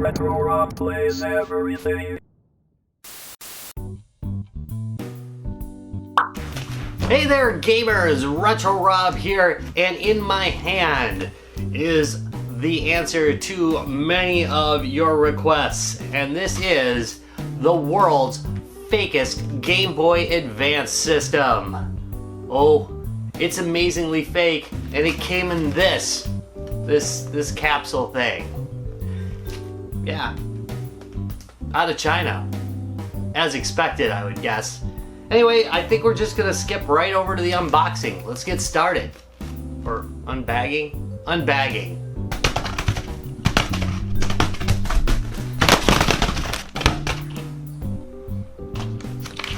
Retro Rob plays everything. Hey there gamers, Retro Rob here, and in my hand is the answer to many of your requests, and this is the world's fakest Game Boy Advance system. Oh, it's amazingly fake, and it came in this capsule thing. Yeah, out of China, as expected, I would guess. Anyway, I think we're just gonna skip right over to the unboxing. Let's get started. Or unbagging? Unbagging.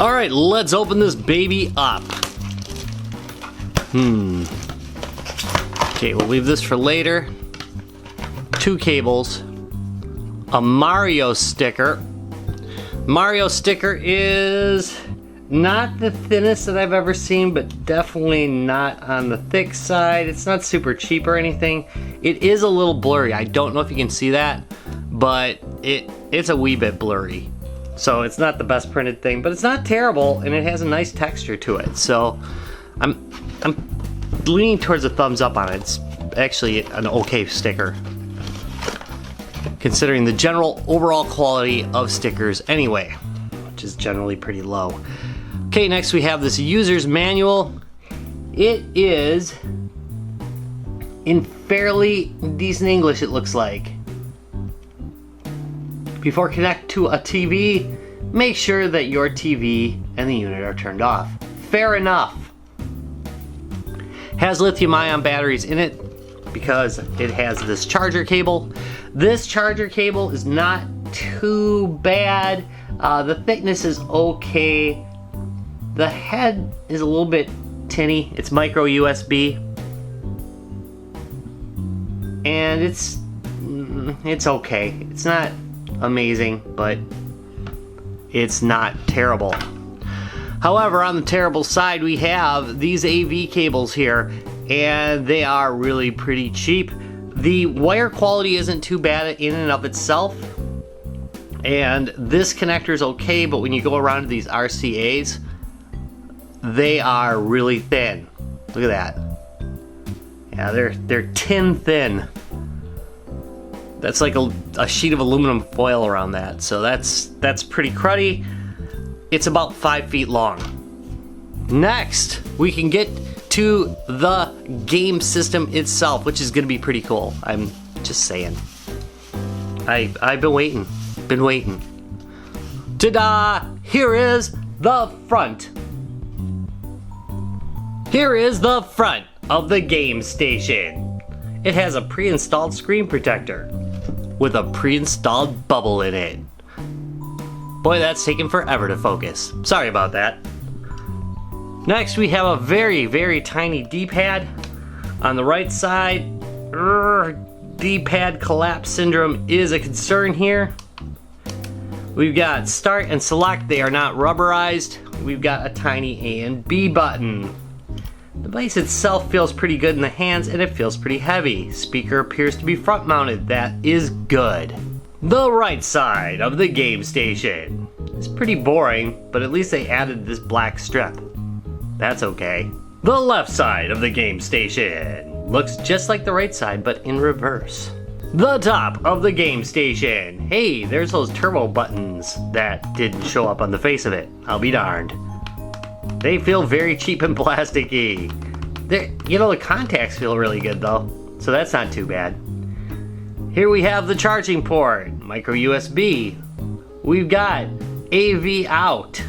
All right, let's open this baby up. Okay, we'll leave this for later. 2 cables. A Mario sticker. Mario sticker is not the thinnest that I've ever seen, but definitely not on the thick side. It's not super cheap or anything. It is a little blurry. I don't know if you can see that, but it's a wee bit blurry. So it's not the best printed thing, but it's not terrible, and it has a nice texture to it. So I'm leaning towards a thumbs up on it. It's actually an okay sticker, considering the general overall quality of stickers anyway, which is generally pretty low. Okay, next we have this user's manual. It is in fairly decent English, it looks like. Before connect to a TV, make sure that your TV and the unit are turned off. Fair enough. Has lithium-ion batteries in it because it has this charger cable. This charger cable is not too bad. The thickness is okay. The head is a little bit tinny. It's micro USB, and it's okay. It's not amazing, but it's not terrible. However, on the terrible side, we have these AV cables here, and they are really pretty cheap. The wire quality isn't too bad in and of itself, and this connector is okay, but when you go around to these RCAs, they are really thin. Look at that. Yeah, they're tin thin. That's like a sheet of aluminum foil around that. So that's pretty cruddy. It's about 5 feet long. Next, we can get to the game system itself, which is gonna be pretty cool. I'm just saying. I've been waiting. Ta-da! Here is the front. Here is the front of the Gamestation. It has a pre-installed screen protector with a pre-installed bubble in it. Boy, that's taken forever to focus. Sorry about that. Next, we have a very, very tiny D-pad. On the right side, D-pad collapse syndrome is a concern here. We've got start and select. They are not rubberized. We've got a tiny A and B button. The device itself feels pretty good in the hands, and it feels pretty heavy. Speaker appears to be front mounted. That is good. The right side of the Gamestation is pretty boring, but at least they added this black strip. That's okay. The left side of the Gamestation looks just like the right side, but in reverse. The top of the Gamestation. Hey, there's those turbo buttons that didn't show up on the face of it. I'll be darned. They feel very cheap and plasticky. The contacts feel really good though, so that's not too bad. Here we have the charging port, micro USB. We've got AV out.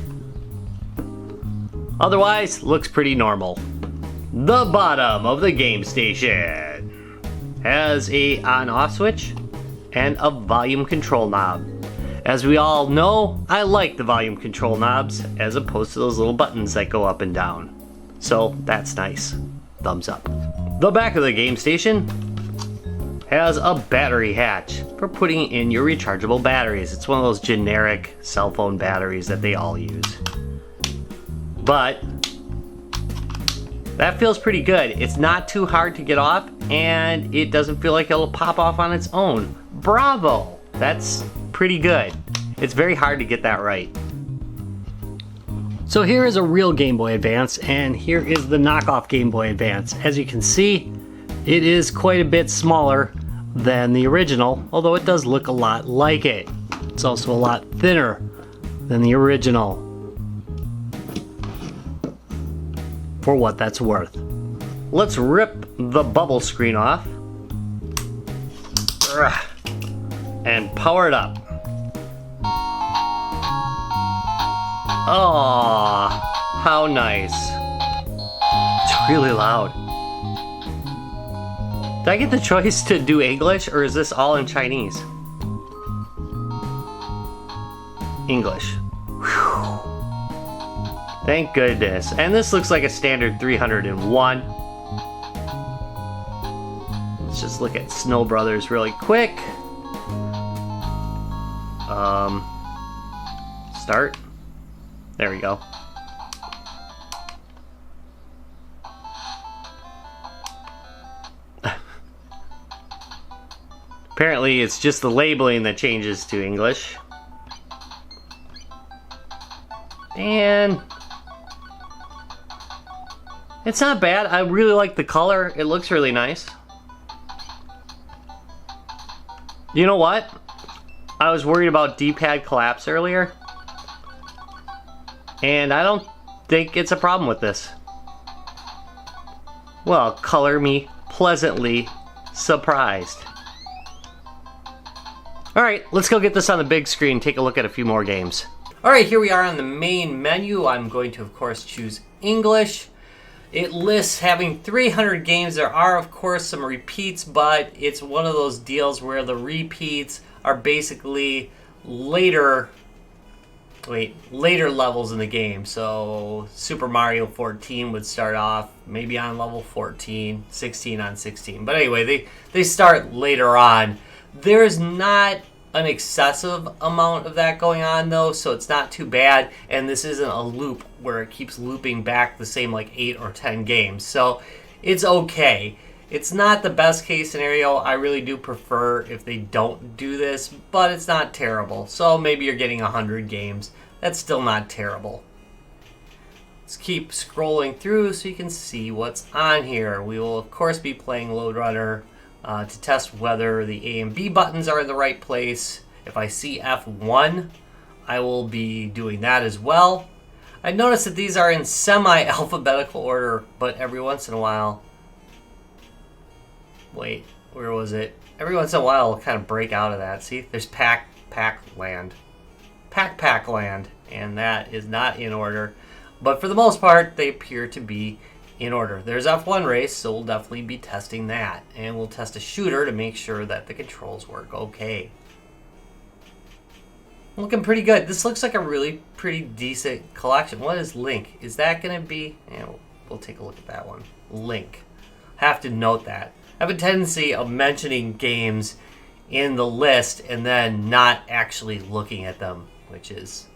Otherwise, looks pretty normal. The bottom of the Gamestation has a on-off switch and a volume control knob. As we all know, I like the volume control knobs as opposed to those little buttons that go up and down. So that's nice. Thumbs up. The back of the Gamestation has a battery hatch for putting in your rechargeable batteries. It's one of those generic cell phone batteries that they all use. But that feels pretty good. It's not too hard to get off, and it doesn't feel like it'll pop off on its own. Bravo! That's pretty good. It's very hard to get that right. So here is a real Game Boy Advance, and here is the knockoff Game Boy Advance. As you can see, it is quite a bit smaller than the original, although it does look a lot like it. It's also a lot thinner than the original, for what that's worth. Let's rip the bubble screen off and power it up. Oh, how nice. It's really loud. Did I get the choice to do English, or is this all in Chinese? English. Whew. Thank goodness. And this looks like a standard 301. Let's just look at Snow Brothers really quick. Start. There we go. Apparently it's just the labeling that changes to English. And it's not bad. I really like the color. It looks really nice. You know what? I was worried about D-pad collapse earlier, and I don't think it's a problem with this. Well, color me pleasantly surprised. Alright, let's go get this on the big screen and take a look at a few more games. Alright, here we are on the main menu. I'm going to, of course, choose English. It lists having 300 games. There are, of course, some repeats, but it's one of those deals where the repeats are basically later levels in the game. So Super Mario 14 would start off maybe on level 14, 16 on 16. But anyway, they start later on. There's not an excessive amount of that going on though, so it's not too bad, and this isn't a loop where it keeps looping back the same like 8 or 10 games, so it's okay. It's not the best case scenario. I really do prefer if they don't do this, but it's not terrible. So maybe you're getting 100 games. That's still not terrible. Let's keep scrolling through so you can see what's on here. We will of course be playing LodeRunner to test whether the A and B buttons are in the right place. If I see F1, I will be doing that as well. I noticed that these are in semi-alphabetical order, but every once in a while... Wait, where was it? Every once in a while I'll kind of break out of that. See, there's Pac Land. And that is not in order. But for the most part, they appear to be in order. There's F1 race, so we'll definitely be testing that. And we'll test a shooter to make sure that the controls work okay. Looking pretty good. This looks like a really pretty decent collection. What is Link? Is that going to be... Yeah, we'll take a look at that one. Link. Have to note that. I have a tendency of mentioning games in the list and then not actually looking at them, which is,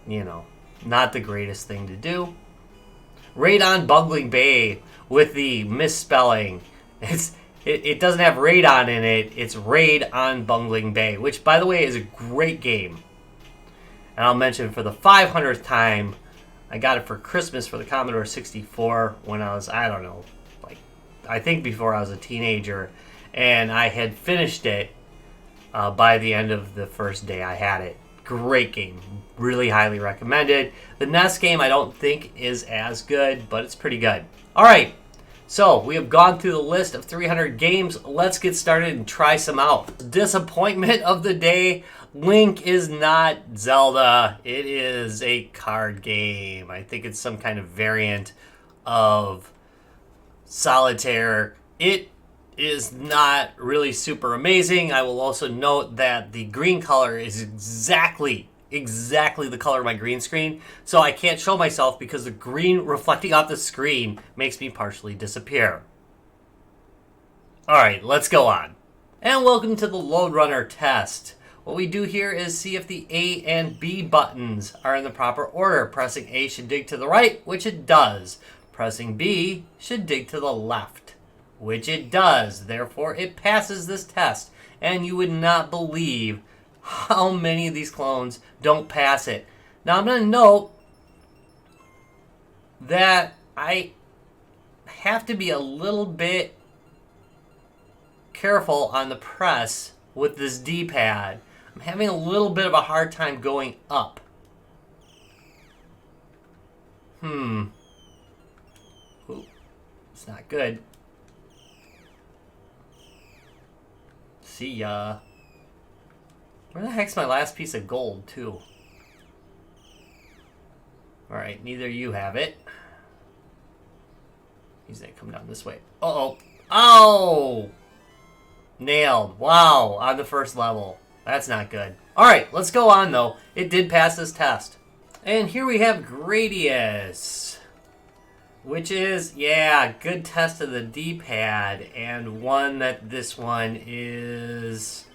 you know, not the greatest thing to do. Raid on Bungling Bay with the misspelling. It doesn't have Raid on in it. It's Raid on Bungling Bay, which, by the way, is a great game. And I'll mention for the 500th time, I got it for Christmas for the Commodore 64 when I was, I don't know, I think before I was a teenager, and I had finished it by the end of the first day I had it. Great game. Really highly recommended. The NES game I don't think is as good, but it's pretty good. Alright, so we have gone through the list of 300 games. Let's get started and try some out. Disappointment of the day. Link is not Zelda. It is a card game. I think it's some kind of variant of Solitaire. It is not really super amazing. I will also note that the green color is exactly the color of my green screen, so I can't show myself because the green reflecting off the screen makes me partially disappear. Alright, let's go on. And welcome to the LodeRunner Test. What we do here is see if the A and B buttons are in the proper order. Pressing A should dig to the right, which it does. Pressing B should dig to the left, which it does. Therefore, it passes this test. And you would not believe how many of these clones don't pass it. Now I'm going to note that I have to be a little bit careful on the press with this D-pad. I'm having a little bit of a hard time going up. Ooh, it's not good. See ya. Where the heck's my last piece of gold, too? Alright, neither you have it. He's gonna come down this way. Uh-oh. Oh! Nailed. Wow, on the first level. That's not good. Alright, let's go on, though. It did pass this test. And here we have Gradius, which is, yeah, good test of the D-pad, and one that this one is,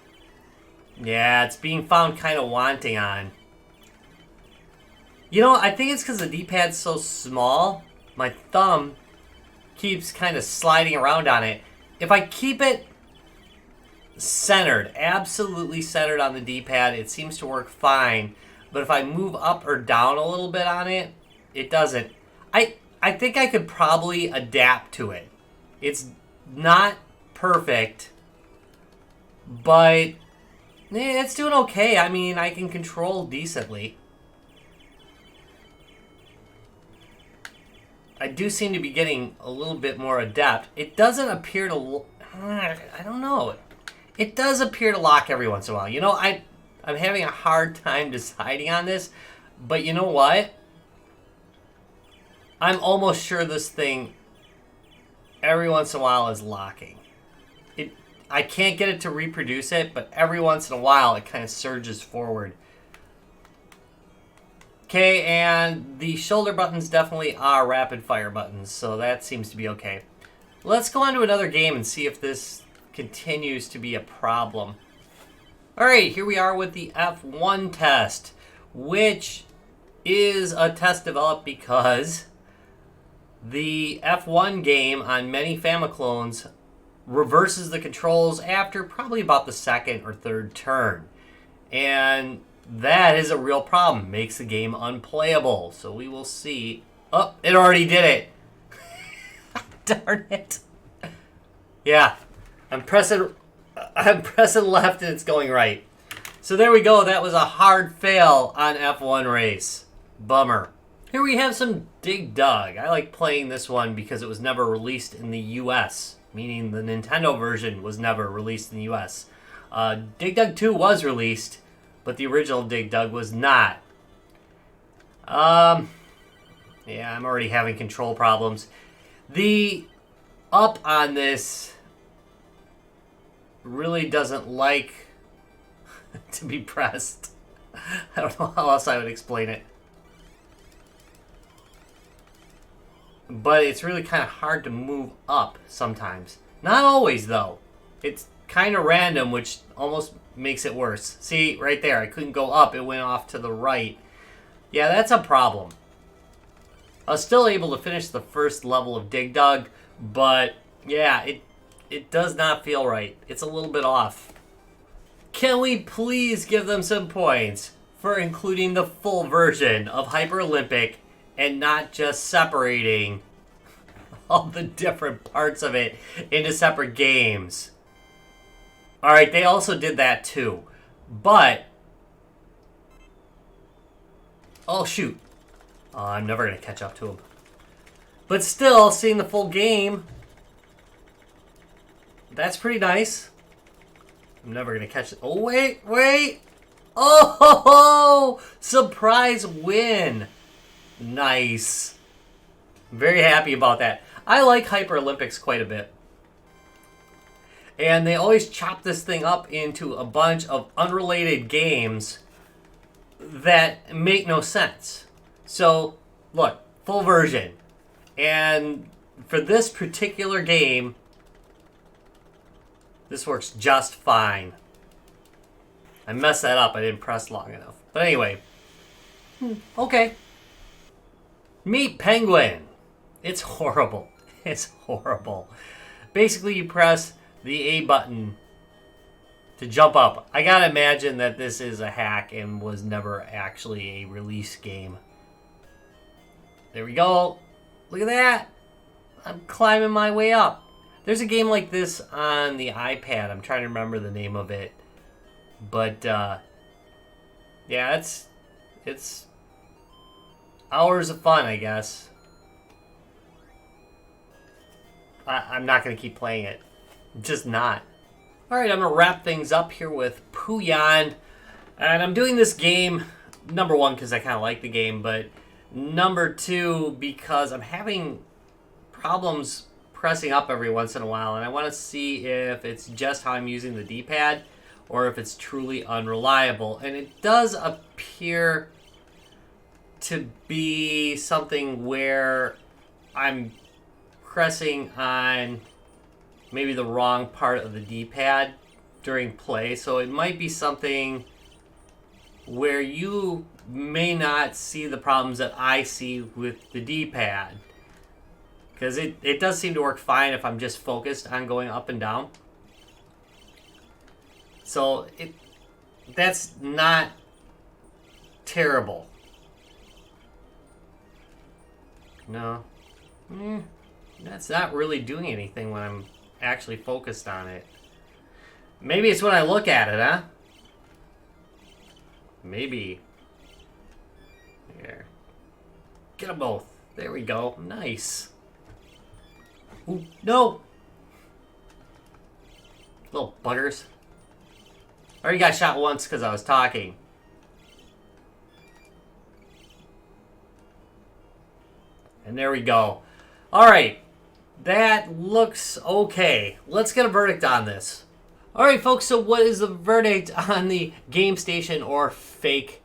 yeah, it's being found kind of wanting on. You know, I think it's because the D-pad's so small, my thumb keeps kind of sliding around on it. If I keep it centered, absolutely centered on the D-pad, it seems to work fine. But if I move up or down a little bit on it, it doesn't. I think I could probably adapt to it. It's not perfect, but it's doing okay. I mean, I can control decently. I do seem to be getting a little bit more adept. It doesn't appear to... I don't know. It does appear to lock every once in a while. You know, I'm having a hard time deciding on this, but you know what? I'm almost sure this thing every once in a while is locking. I can't get it to reproduce it, but every once in a while it kind of surges forward. Okay, and the shoulder buttons definitely are rapid fire buttons, so that seems to be okay. Let's go on to another game and see if this continues to be a problem. Alright, here we are with the F1 test, which is a test developed because the F1 game on many famiclones reverses the controls after probably about the second or third turn. And that is a real problem. Makes the game unplayable. So we will see. Oh, it already did it. Darn it. Yeah, I'm pressing left and it's going right. So there we go. That was a hard fail on F1 race. Bummer. Here we have some Dig Dug. I like playing this one because it was never released in the US, meaning the Nintendo version was never released in the US. Dig Dug 2 was released, but the original Dig Dug was not. Yeah, I'm already having control problems. The up on this really doesn't like to be pressed. I don't know how else I would explain it. But it's really kind of hard to move up sometimes. Not always, though. It's kind of random, which almost makes it worse. See, right there, I couldn't go up. It went off to the right. Yeah, that's a problem. I was still able to finish the first level of Dig Dug, but yeah, it does not feel right. It's a little bit off. Can we please give them some points for including the full version of HyperOlympic and not just separating all the different parts of it into separate games? Alright, they also did that too. But... oh, shoot. Oh, I'm never going to catch up to him. But still, seeing the full game, that's pretty nice. I'm never going to catch it. Oh, wait. Oh, surprise win. Nice. Very happy about that. I like HyperOlympics quite a bit. And they always chop this thing up into a bunch of unrelated games that make no sense. So, look, full version. And for this particular game, this works just fine. I messed that up. I didn't press long enough. But anyway. Okay. Meet Penguin. It's horrible. It's horrible. Basically, you press the A button to jump up. I gotta imagine that this is a hack and was never actually a release game. There we go. Look at that. I'm climbing my way up. There's a game like this on the iPad. I'm trying to remember the name of it. But, yeah, it's hours of fun, I guess. I'm not going to keep playing it. I'm just not. Alright, I'm going to wrap things up here with Poo Yond. And I'm doing this game, number one, because I kind of like the game, but number two, because I'm having problems pressing up every once in a while, and I want to see if it's just how I'm using the D-pad or if it's truly unreliable. And it does appear to be something where I'm pressing on maybe the wrong part of the D-pad during play, so it might be something where you may not see the problems that I see with the D-pad. Because it does seem to work fine if I'm just focused on going up and down. So that's not terrible. No. That's not really doing anything when I'm actually focused on it. Maybe it's when I look at it, huh? Maybe. Here. Get them both. There we go. Nice. Ooh, no! Little buggers. I already got shot once because I was talking. And there we go. Alright. That looks okay. Let's get a verdict on this. Alright, folks, so what is the verdict on the Gamestation, or fake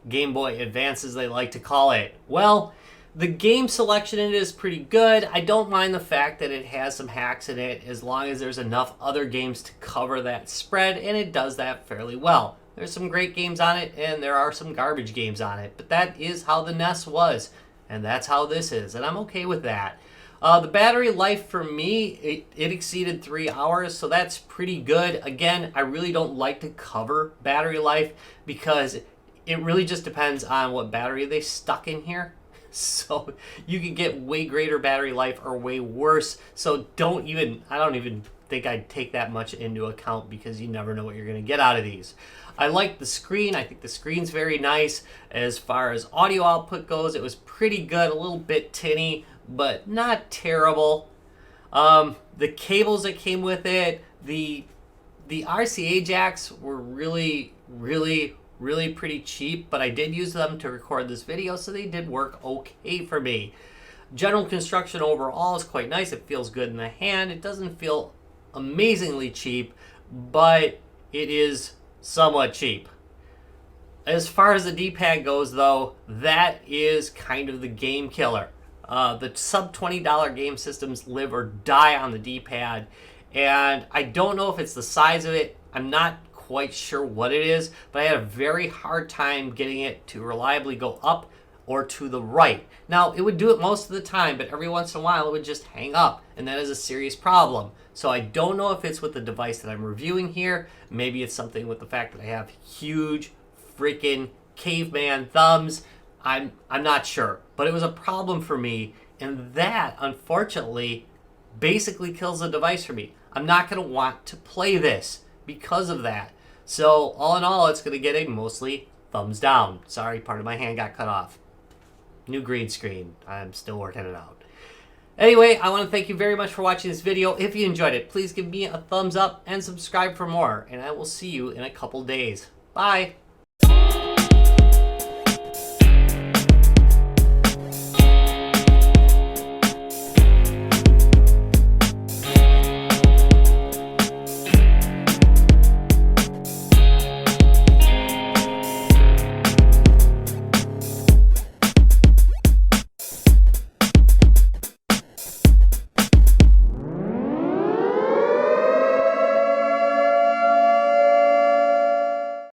Game Boy Advance as they like to call it? Well, the game selection in it is pretty good. I don't mind the fact that it has some hacks in it as long as there's enough other games to cover that spread, and it does that fairly well. There's some great games on it, and there are some garbage games on it, but that is how the NES was, and that's how this is, and I'm okay with that. The battery life for me, it exceeded 3 hours, so that's pretty good. Again, I really don't like to cover battery life because it really just depends on what battery they stuck in here. So you can get way greater battery life or way worse. So I don't even think I'd take that much into account because you never know what you're going to get out of these. I like the screen. I think the screen's very nice. As far as audio output goes, it was pretty good, a little bit tinny, but not terrible. The cables that came with it, the RCA jacks were really pretty cheap, but I did use them to record this video, so they did work okay for me. General construction overall is quite nice. It feels good in the hand. It doesn't feel amazingly cheap, but it is somewhat cheap. As far as the D-pad goes, though, that is kind of the game killer. The sub $20 game systems live or die on the D-pad, and I don't know if it's the size of it. I'm not quite sure what it is, but I had a very hard time getting it to reliably go up or to the right. Now, it would do it most of the time, but every once in a while it would just hang up, and that is a serious problem. So I don't know if it's with the device that I'm reviewing here. Maybe it's something with the fact that I have huge freaking caveman thumbs. I'm not sure, but it was a problem for me, and that, unfortunately, basically kills the device for me. I'm not going to want to play this because of that. So, all in all, it's going to get a mostly thumbs down. Sorry, part of my hand got cut off. New green screen. I'm still working it out. Anyway, I want to thank you very much for watching this video. If you enjoyed it, please give me a thumbs up and subscribe for more, and I will see you in a couple days. Bye!